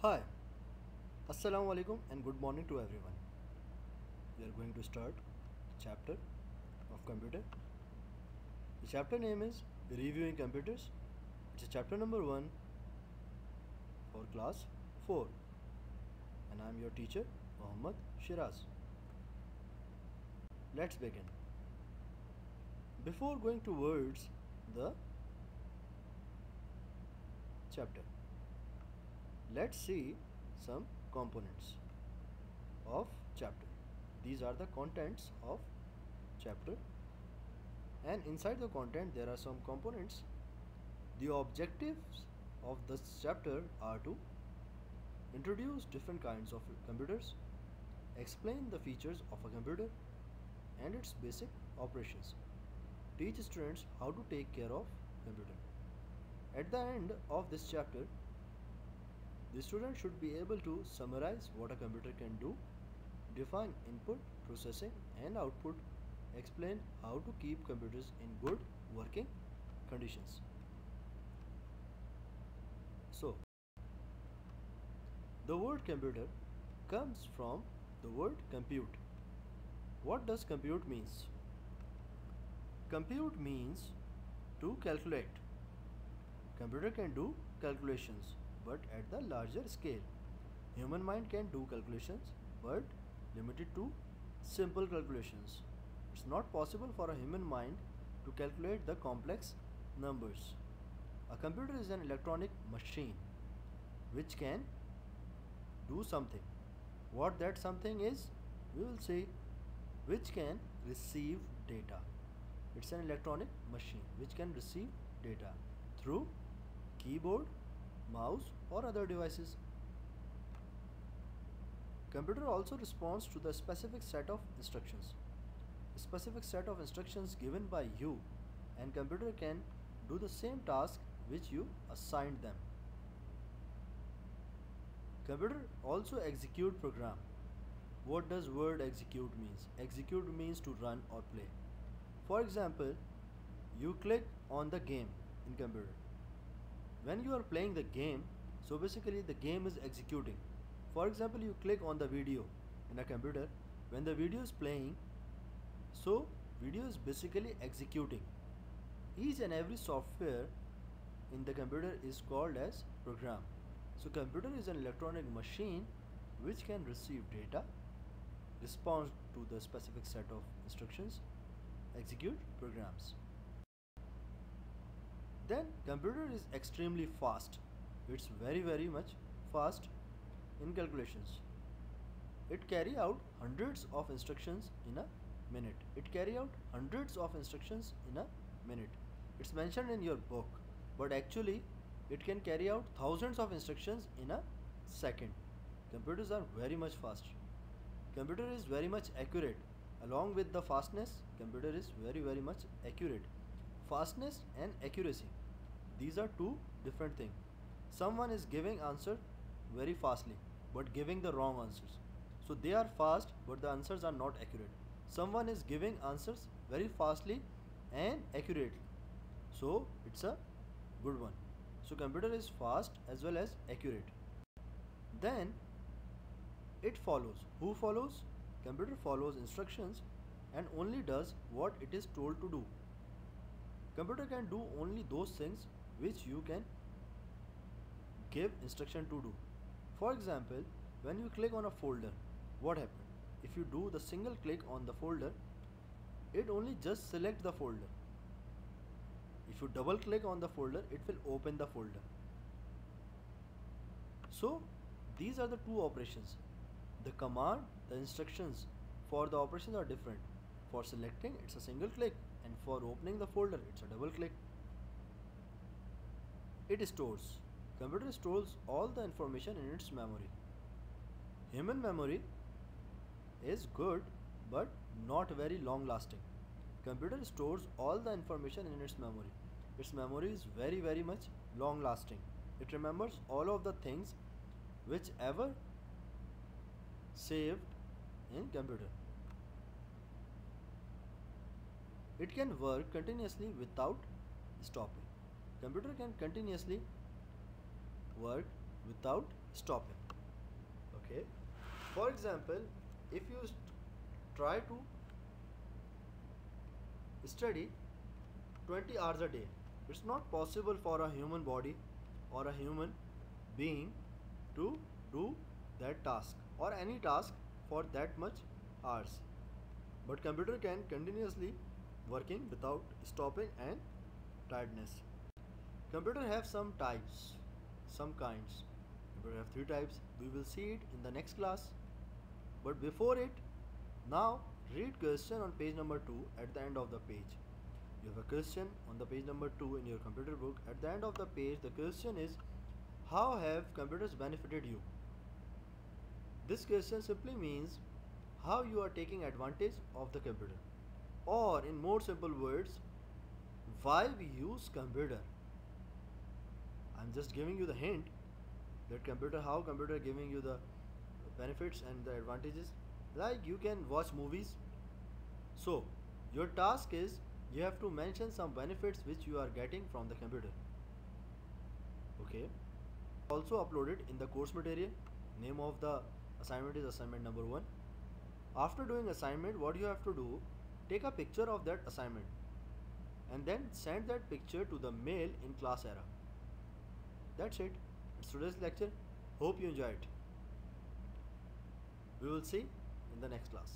Hi, Assalamu alaikum and good morning to everyone. We are going to start the chapter of computer. The chapter name is Reviewing Computers. It's a chapter number 1 for class 4 and I am your teacher Mohammad Shiraz. Let's begin. Before going towards the chapter, let's see some components of chapter. These are the contents of chapter, and inside the content there are some components. The objectives of this chapter are to introduce different kinds of computers, explain the features of a computer and its basic operations, teach students how to take care of computer. At the end of this chapter, the student should be able to summarize what a computer can do, define input, processing and output, explain how to keep computers in good working conditions. So, the word computer comes from the word compute. What does compute means? Compute means to calculate. Computer can do calculations but at the larger scale. Human mind can do calculations but limited to simple calculations. It's not possible for a human mind to calculate the complex numbers. A computer is an electronic machine which can do something. What that something is, we will see, which can receive data. It's an electronic machine which can receive data through keyboard, mouse or other devices. Computer also responds to the specific set of instructions. A specific set of instructions given by you, and computer can do the same task which you assigned them. Computer also execute program. What does word execute means? Execute means to run or play. For example, you click on the game in computer. When you are playing the game, so basically the game is executing. For example, you click on the video in a computer. When the video is playing, so video is basically executing. Each and every software in the computer is called as program. So computer is an electronic machine which can receive data, respond to the specific set of instructions, execute programs. Then computer is extremely fast. It's very much fast in calculations. It carry out hundreds of instructions in a minute. It's mentioned in your book, but actually it can carry out thousands of instructions in a second. Computers are very much fast. Computer is very much accurate. Along with the fastness, computer is very much accurate. Fastness and accuracy, these are two different things. Someone is giving answer very fastly but giving the wrong answers. So they are fast but the answers are not accurate. Someone is giving answers very fastly and accurately. So it's a good one. So computer is fast as well as accurate. Then it follows. Who follows? Computer follows instructions and only does what it is told to do. Computer can do only those things which you can give instruction to do. For example, when you click on a folder, what happens? If you do the single click on the folder, it only just select the folder. If you double click on the folder, it will open the folder. So these are the two operations. The command, the instructions for the operations are different. For selecting, it's a single click, and for opening the folder, it's a double click. It stores. Computer stores all the information in its memory. Human memory is good but not very long lasting. Computer stores all the information in its memory. Its memory is very much long lasting. It remembers all of the things which ever saved in computer. It can work continuously without stopping. Computer can continuously work without stop him. Okay, for example, if you try to study 20 hours a day, it's not possible for a human body or a human being to do that task or any task for that much hours, but computer can continuously working without stopping and tiredness. Computer have some types, some kinds. Computer have three types. We will see it in the next class, but before it, now read question on page number 2 at the end of the page. You have a question on the page number 2 in your computer book. At the end of the page, the question is, how have computers benefited you? This question simply means how you are taking advantage of the computer. Or in more simple words, why we use computer. I'm just giving you the hint that computer, how computer giving you the benefits and the advantages. Like you can watch movies. So your task is you have to mention some benefits which you are getting from the computer. Okay. Also uploaded in the course material. Name of the assignment is assignment number 1. After doing assignment, what you have to do, take a picture of that assignment and then send that picture to the mail in class era. That's it. It's today's lecture. Hope you enjoy it. We will see in the next class.